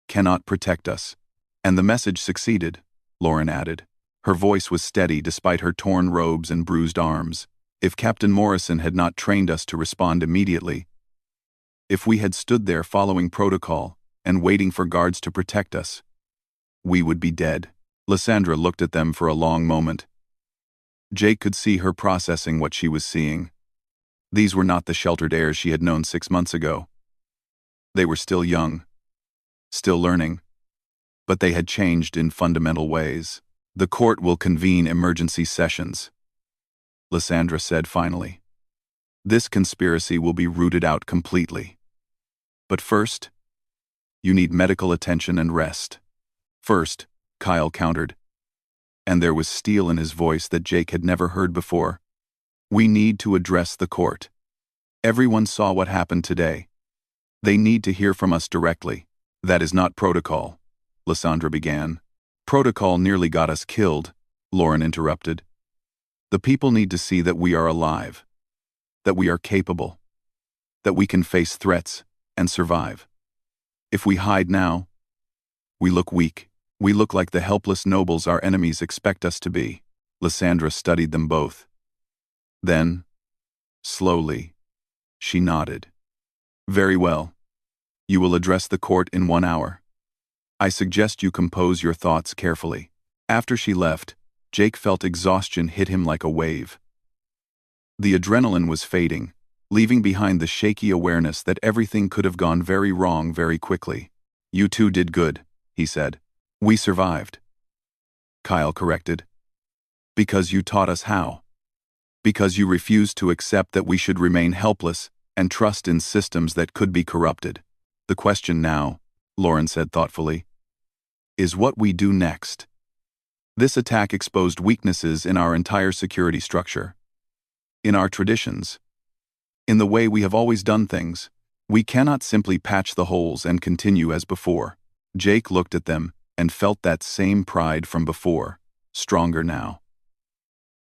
cannot protect us. And the message succeeded, Lauren added. Her voice was steady despite her torn robes and bruised arms. If Captain Morrison had not trained us to respond immediately, if we had stood there following protocol and waiting for guards to protect us, we would be dead. Lysandra looked at them for a long moment. Jake could see her processing what she was seeing. These were not the sheltered heirs she had known 6 months ago. They were still young, still learning, but they had changed in fundamental ways. "The court will convene emergency sessions," Lysandra said finally. "This conspiracy will be rooted out completely. But first, you need medical attention and rest." "First," Kyle countered, and there was steel in his voice that Jake had never heard before. "We need to address the court. Everyone saw what happened today. They need to hear from us directly." "That is not protocol," Lysandra began. "Protocol nearly got us killed," Lauren interrupted. "The people need to see that we are alive, that we are capable, that we can face threats and survive. If we hide now, we look weak. We look like the helpless nobles our enemies expect us to be." Lysandra studied them both. Then, slowly, she nodded. "Very well. You will address the court in 1 hour. I suggest you compose your thoughts carefully." After she left, Jake felt exhaustion hit him like a wave. The adrenaline was fading, leaving behind the shaky awareness that everything could have gone very wrong very quickly. "You two did good," he said. "We survived," Kyle corrected. "Because you taught us how. Because you refused to accept that we should remain helpless and trust in systems that could be corrupted. The question now," Lauren said thoughtfully, "is what we do next." This attack exposed weaknesses in our entire security structure, in our traditions, in the way we have always done things. We cannot simply patch the holes and continue as before. Jake looked at them and felt that same pride from before, stronger now.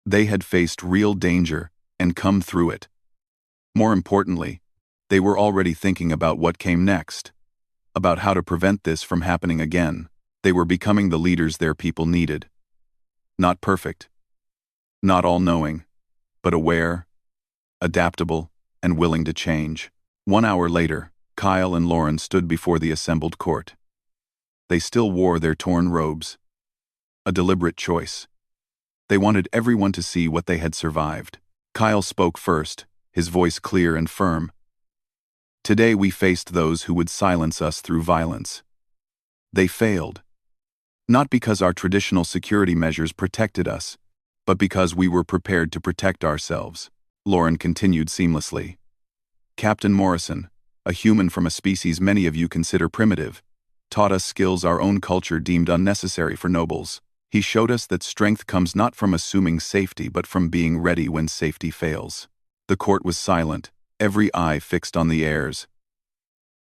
They had faced real danger and come through it. More importantly, they were already thinking about what came next, about how to prevent this from happening again. They were becoming the leaders their people needed. Not perfect, not all-knowing, but aware, adaptable, and willing to change. 1 hour later, Kyle and Lauren stood before the assembled court. They still wore their torn robes. A deliberate choice. They wanted everyone to see what they had survived. Kyle spoke first, his voice clear and firm. "Today we faced those who would silence us through violence. They failed. Not because our traditional security measures protected us, but because we were prepared to protect ourselves." Lauren continued seamlessly. "Captain Morrison, a human from a species many of you consider primitive, taught us skills our own culture deemed unnecessary for nobles. He showed us that strength comes not from assuming safety but from being ready when safety fails. The court was silent, every eye fixed on the heirs.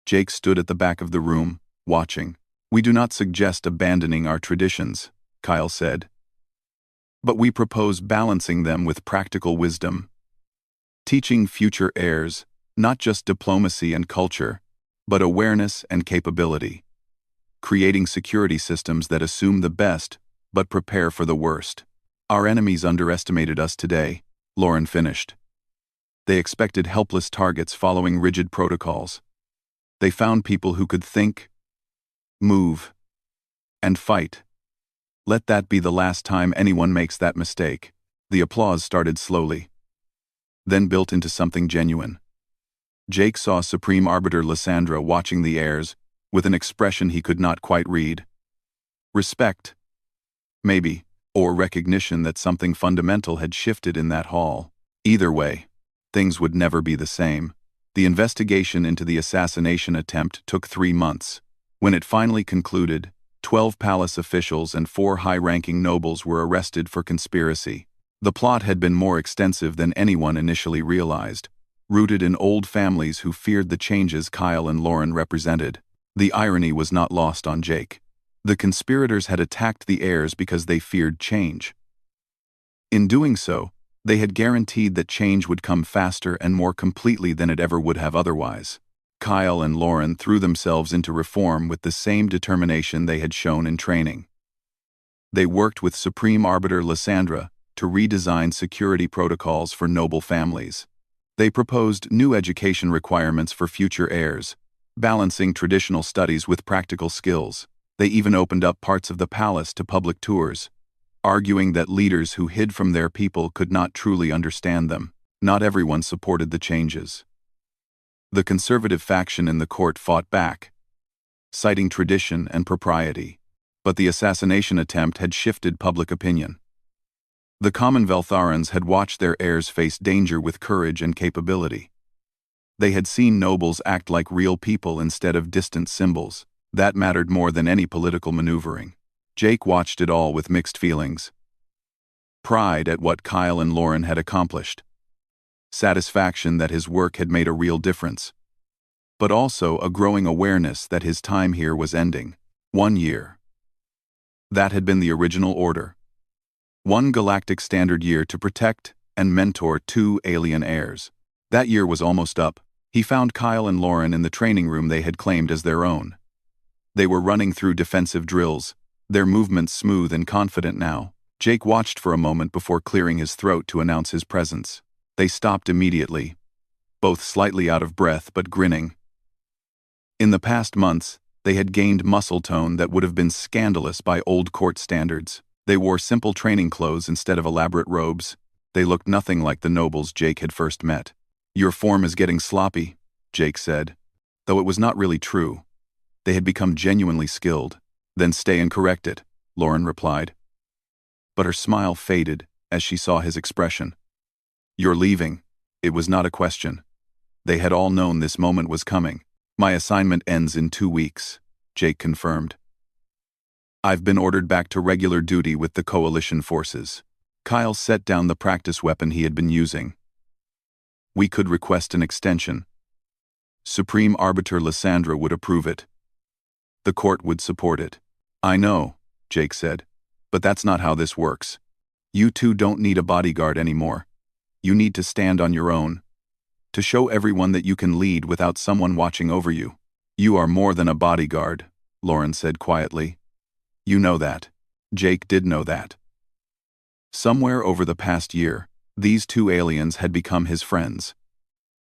Jake stood at the back of the room, watching. "We do not suggest abandoning our traditions," Kyle said. "But we propose balancing them with practical wisdom. Teaching future heirs, not just diplomacy and culture, but awareness and capability. Creating security systems that assume the best, but prepare for the worst. Our enemies underestimated us today," Lauren finished. "They expected helpless targets following rigid protocols. They found people who could think, move, and fight. Let that be the last time anyone makes that mistake." The applause started slowly, then built into something genuine. Jake saw Supreme Arbiter Lysandra watching the heirs, with an expression he could not quite read. Respect, maybe, or recognition that something fundamental had shifted in that hall. Either way, things would never be the same. The investigation into the assassination attempt took 3 months. When it finally concluded, 12 palace officials and 4 high-ranking nobles were arrested for conspiracy. The plot had been more extensive than anyone initially realized, rooted in old families who feared the changes Kyle and Lauren represented. The irony was not lost on Jake. The conspirators had attacked the heirs because they feared change. In doing so, they had guaranteed that change would come faster and more completely than it ever would have otherwise. Kyle and Lauren threw themselves into reform with the same determination they had shown in training. They worked with Supreme Arbiter Lysandra to redesign security protocols for noble families. They proposed new education requirements for future heirs, balancing traditional studies with practical skills. They even opened up parts of the palace to public tours, arguing that leaders who hid from their people could not truly understand them. Not everyone supported the changes. The conservative faction in the court fought back, citing tradition and propriety. But the assassination attempt had shifted public opinion. The common Veltharans had watched their heirs face danger with courage and capability. They had seen nobles act like real people instead of distant symbols. That mattered more than any political maneuvering. Jake watched it all with mixed feelings. Pride at what Kyle and Lauren had accomplished. Satisfaction that his work had made a real difference. But also a growing awareness that his time here was ending. 1 year. That had been the original order. 1 galactic standard year to protect and mentor 2 alien heirs. That year was almost up. He found Kyle and Lauren in the training room they had claimed as their own. They were running through defensive drills, their movements smooth and confident now. Jake watched for a moment before clearing his throat to announce his presence. They stopped immediately, both slightly out of breath but grinning. In the past months, they had gained muscle tone that would have been scandalous by old court standards. They wore simple training clothes instead of elaborate robes. They looked nothing like the nobles Jake had first met. "Your form is getting sloppy," Jake said, though it was not really true. They had become genuinely skilled. "Then stay and correct it," Lauren replied. But her smile faded as she saw his expression. "You're leaving." It was not a question. They had all known this moment was coming. "My assignment ends in 2 weeks," Jake confirmed. "I've been ordered back to regular duty with the coalition forces." Kyle set down the practice weapon he had been using. "We could request an extension. Supreme Arbiter Lysandra would approve it. The court would support it." "I know," Jake said, "but that's not how this works. You two don't need a bodyguard anymore. You need to stand on your own. To show everyone that you can lead without someone watching over you." "You are more than a bodyguard," Lauren said quietly. "You know that." Jake did know that. Somewhere over the past year, these 2 aliens had become his friends.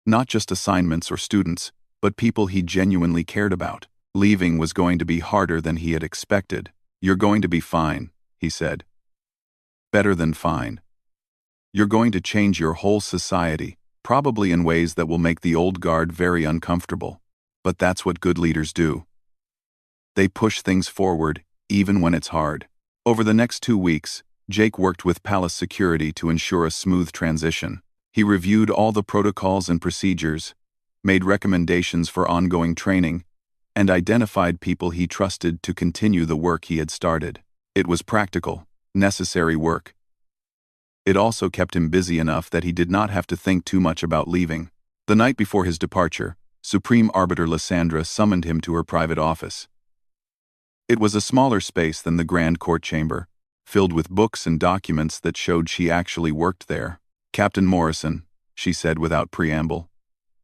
Not just assignments or students, but people he genuinely cared about. Leaving was going to be harder than he had expected. "You're going to be fine," he said. "Better than fine. You're going to change your whole society, probably in ways that will make the old guard very uncomfortable. But that's what good leaders do. They push things forward, even when it's hard." Over the next 2 weeks, Jake worked with palace security to ensure a smooth transition. He reviewed all the protocols and procedures, made recommendations for ongoing training, and identified people he trusted to continue the work he had started. It was practical, necessary work. It also kept him busy enough that he did not have to think too much about leaving. The night before his departure, Supreme Arbiter Lysandra summoned him to her private office. It was a smaller space than the Grand Court Chamber, filled with books and documents that showed she actually worked there. "Captain Morrison," she said without preamble,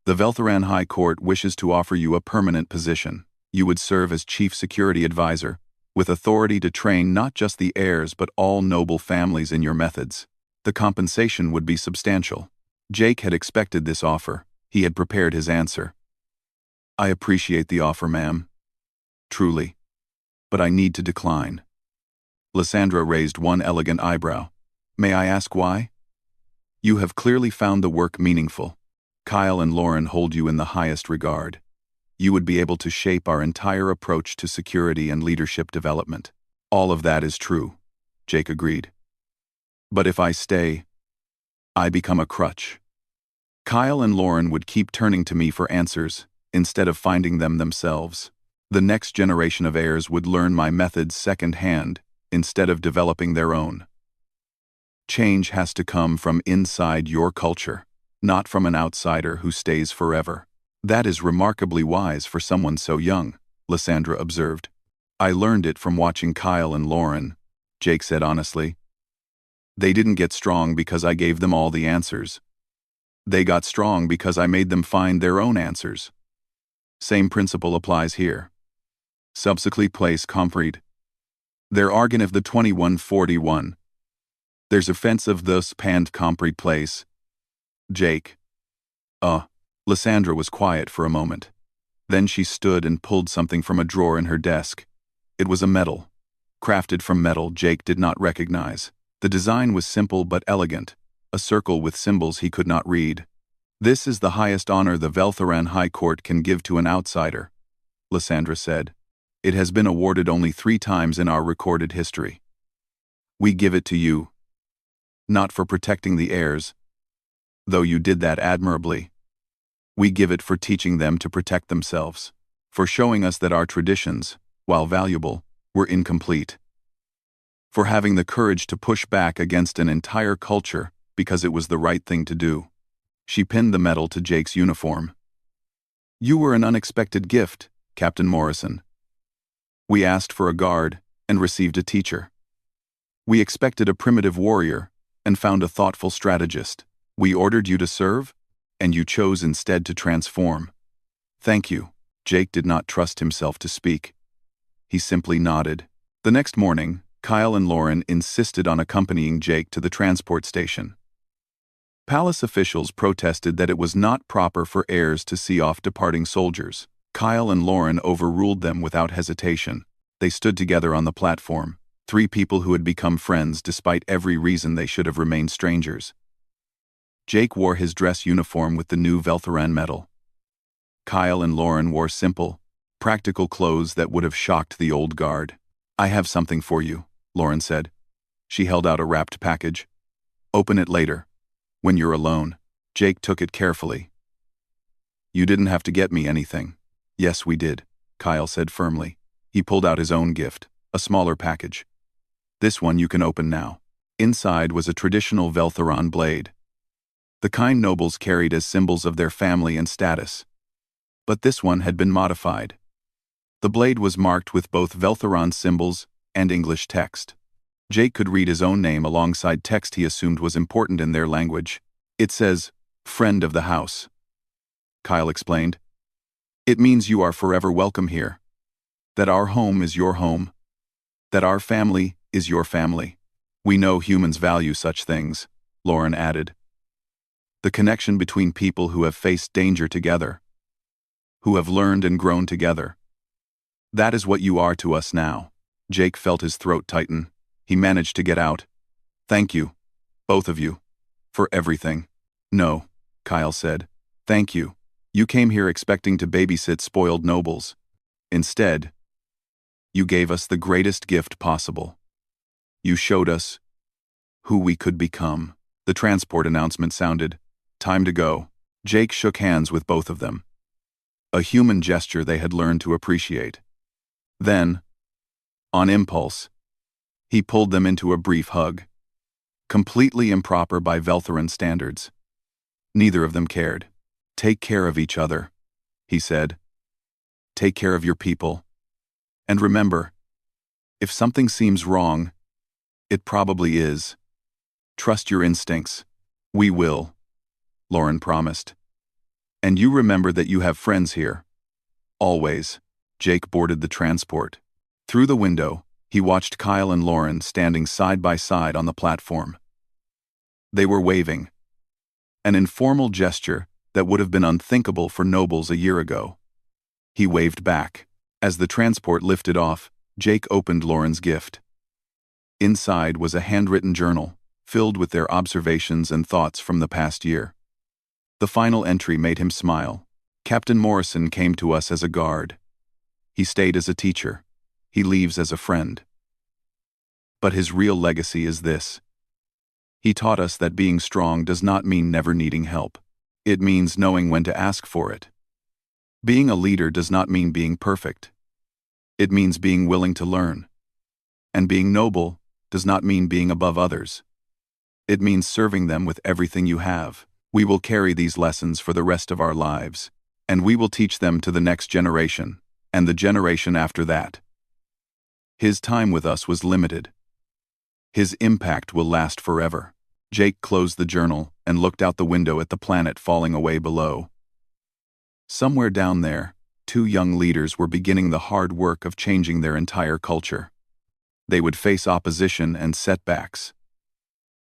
"the Velthoran High Court wishes to offer you a permanent position. You would serve as Chief Security Advisor, with authority to train not just the heirs but all noble families in your methods. The compensation would be substantial." Jake had expected this offer. He had prepared his answer. "I appreciate the offer, ma'am. Truly. But I need to decline." Lysandra raised one elegant eyebrow. "May I ask why?" "You have clearly found the work meaningful. Kyle and Lauren hold you in the highest regard. You would be able to shape our entire approach to security and leadership development." "All of that is true," Jake agreed. "But if I stay, I become a crutch. Kyle and Lauren would keep turning to me for answers, instead of finding them themselves. The next generation of heirs would learn my methods secondhand, instead of developing their own. Change has to come from inside your culture, not from an outsider who stays forever." "That is remarkably wise for someone so young," Lysandra observed. "I learned it from watching Kyle and Lauren," Jake said honestly. "They didn't get strong because I gave them all the answers. They got strong because I made them find their own answers. Same principle applies here. Subsequently place compred. There argon of the 2141. There's offensive thus panned compred place." Jake. Lysandra was quiet for a moment. Then she stood and pulled something from a drawer in her desk. It was a medal. Crafted from metal Jake did not recognize. The design was simple but elegant, a circle with symbols he could not read. "This is the highest honor the Velthoran High Court can give to an outsider," Lysandra said. "It has been awarded only 3 times in our recorded history. We give it to you, not for protecting the heirs, though you did that admirably. We give it for teaching them to protect themselves, for showing us that our traditions, while valuable, were incomplete, for having the courage to push back against an entire culture because it was the right thing to do." She pinned the medal to Jake's uniform. "You were an unexpected gift, Captain Morrison. We asked for a guard and received a teacher. We expected a primitive warrior and found a thoughtful strategist. We ordered you to serve, and you chose instead to transform. Thank you." Jake did not trust himself to speak. He simply nodded. The next morning, Kyle and Lauren insisted on accompanying Jake to the transport station. Palace officials protested that it was not proper for heirs to see off departing soldiers. Kyle and Lauren overruled them without hesitation. They stood together on the platform, 3 people who had become friends despite every reason they should have remained strangers. Jake wore his dress uniform with the new Velthoran medal. Kyle and Lauren wore simple, practical clothes that would have shocked the old guard. "I have something for you," Lauren said. She held out a wrapped package. "Open it later, when you're alone." Jake took it carefully. "You didn't have to get me anything." "Yes, we did," Kyle said firmly. He pulled out his own gift, a smaller package. "This one you can open now." Inside was a traditional Velthoran blade, the kind nobles carried as symbols of their family and status. But this one had been modified. The blade was marked with both Velthoran symbols and English text. Jake could read his own name alongside text he assumed was important in their language. "It says, 'Friend of the House,'" Kyle explained. "It means you are forever welcome here. That our home is your home. That our family is your family. We know humans value such things," Lauren added. "The connection between people who have faced danger together, who have learned and grown together. That is what you are to us now." Jake felt his throat tighten. He managed to get out. "Thank you, both of you, for everything." "No," Kyle said. "Thank you. You came here expecting to babysit spoiled nobles. Instead, you gave us the greatest gift possible. You showed us who we could become." The transport announcement sounded. "Time to go." Jake shook hands with both of them, a human gesture they had learned to appreciate. Then, on impulse, He pulled them into a brief hug. Completely improper by Veltheran standards. Neither of them cared. "Take care of each other," he said. "Take care of your people. And remember, if something seems wrong, it probably is. Trust your instincts. We will," Lauren promised. "And you remember that you have friends here. Always." Jake boarded the transport. Through the window, he watched Kyle and Lauren standing side by side on the platform. They were waving. An informal gesture that would have been unthinkable for nobles a year ago. He waved back. As the transport lifted off, Jake opened Lauren's gift. Inside was a handwritten journal, filled with their observations and thoughts from the past year. The final entry made him smile. "Captain Morrison came to us as a guard. He stayed as a teacher. He leaves as a friend. But his real legacy is this. He taught us that being strong does not mean never needing help. It means knowing when to ask for it. Being a leader does not mean being perfect. It means being willing to learn. And being noble does not mean being above others. It means serving them with everything you have. We will carry these lessons for the rest of our lives, and we will teach them to the next generation, and the generation after that. His time with us was limited. His impact will last forever." Jake closed the journal and looked out the window at the planet falling away below. Somewhere down there, two young leaders were beginning the hard work of changing their entire culture. They would face opposition and setbacks.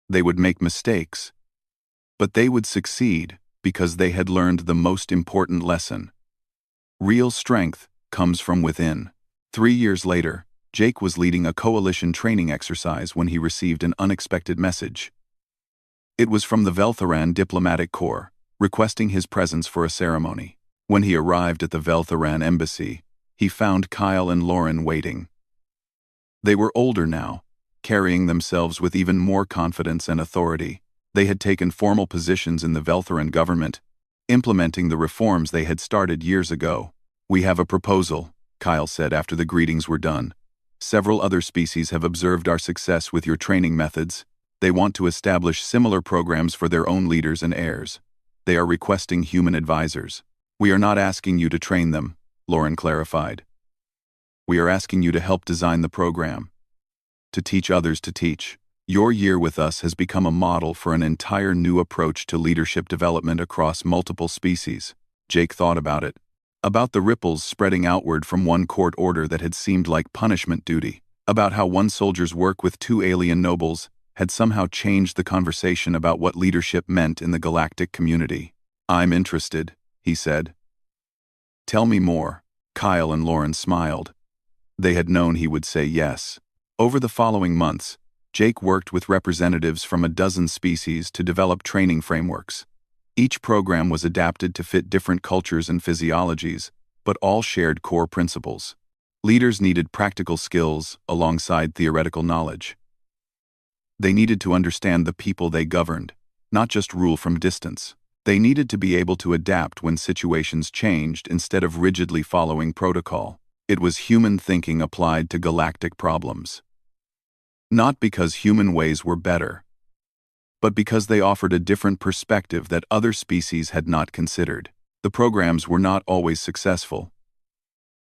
They would make mistakes. But they would succeed because they had learned the most important lesson. Real strength comes from within. 3 years later, Jake was leading a coalition training exercise when he received an unexpected message. It was from the Veltheran Diplomatic Corps, requesting his presence for a ceremony. When he arrived at the Veltheran embassy, he found Kyle and Lauren waiting. They were older now, carrying themselves with even more confidence and authority. They had taken formal positions in the Veltheran government, implementing the reforms they had started years ago. "We have a proposal," Kyle said after the greetings were done. "Several other species have observed our success with your training methods. They want to establish similar programs for their own leaders and heirs. They are requesting human advisors." "We are not asking you to train them," Lauren clarified. "We are asking you to help design the program. To teach others to teach. Your year with us has become a model for an entire new approach to leadership development across multiple species." Jake thought about it. About the ripples spreading outward from one court order that had seemed like punishment duty. About how one soldier's work with 2 alien nobles had somehow changed the conversation about what leadership meant in the galactic community. "I'm interested," he said. "Tell me more." Kyle and Lauren smiled. They had known he would say yes. Over the following months, Jake worked with representatives from a dozen species to develop training frameworks. Each program was adapted to fit different cultures and physiologies, but all shared core principles. Leaders needed practical skills alongside theoretical knowledge. They needed to understand the people they governed, not just rule from distance. They needed to be able to adapt when situations changed instead of rigidly following protocol. It was human thinking applied to galactic problems. Not because human ways were better, but because they offered a different perspective that other species had not considered. The programs were not always successful.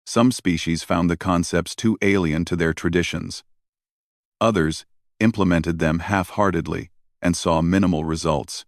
Some species found the concepts too alien to their traditions. Others implemented them half-heartedly and saw minimal results.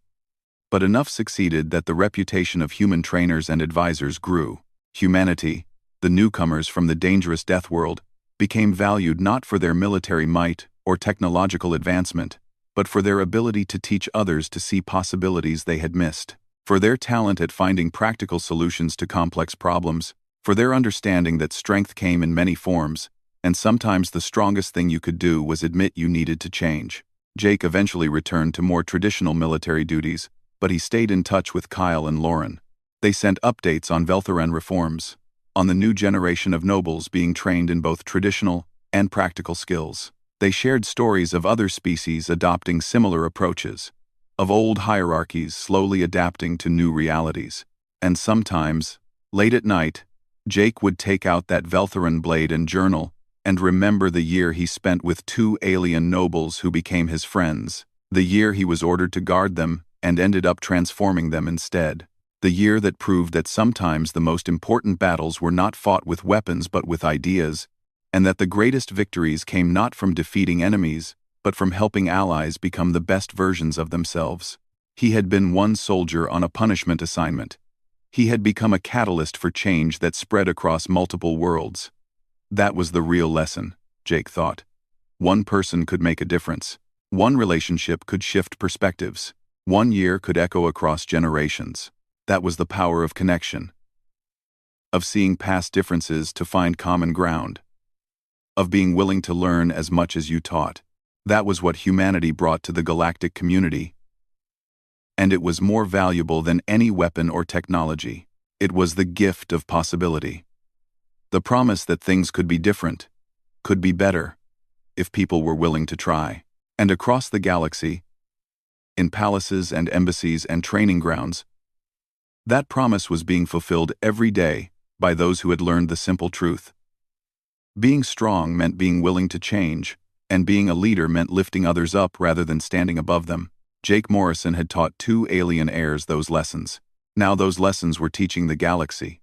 But enough succeeded that the reputation of human trainers and advisors grew. Humanity, the newcomers from the dangerous death world, became valued not for their military might or technological advancement, but for their ability to teach others to see possibilities they had missed, for their talent at finding practical solutions to complex problems, for their understanding that strength came in many forms, and sometimes the strongest thing you could do was admit you needed to change. Jake eventually returned to more traditional military duties, but he stayed in touch with Kyle and Lauren. They sent updates on Veltheran reforms, on the new generation of nobles being trained in both traditional and practical skills. They shared stories of other species adopting similar approaches, of old hierarchies slowly adapting to new realities. And sometimes, late at night, Jake would take out that Veltheran blade and journal, And remember the year he spent with two alien nobles who became his friends. The year he was ordered to guard them and ended up transforming them instead. The year that proved that sometimes the most important battles were not fought with weapons but with ideas, and that the greatest victories came not from defeating enemies, but from helping allies become the best versions of themselves. He had been one soldier on a punishment assignment. He had become a catalyst for change that spread across multiple worlds. That was the real lesson, Jake thought. One person could make a difference. One relationship could shift perspectives. One year could echo across generations. That was the power of connection. Of seeing past differences to find common ground. Of being willing to learn as much as you taught. That was what humanity brought to the galactic community. And it was more valuable than any weapon or technology. It was the gift of possibility. The promise that things could be different, could be better, if people were willing to try. And across the galaxy, in palaces and embassies and training grounds, that promise was being fulfilled every day by those who had learned the simple truth. Being strong meant being willing to change, and being a leader meant lifting others up rather than standing above them. Jake Morrison had taught two alien heirs those lessons. Now those lessons were teaching the galaxy.